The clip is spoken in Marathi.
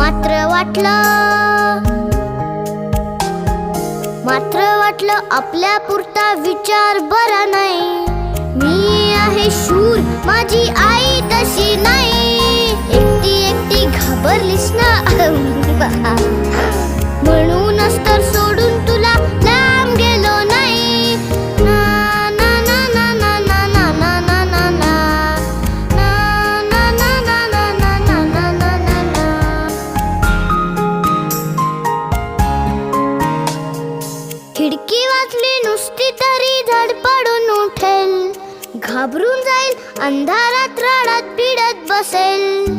मात्र वाटलं आपल्या पुरता विचार बरा नाही. मी आहे शूर, माझी आई तशी नाही. एकटी एकटी घाबरलीस ना म्हणूनच तर सोडून तुला लांब गेलो नाही. ना ना ना ना ना ना ना ना ना ना ना ना ना ना ना ना ना ना ना. खिडकी वाचली नुसती तरी धडपडून उठेल. घाबरून जाईल, अंधारात रडत पिडत बसेल.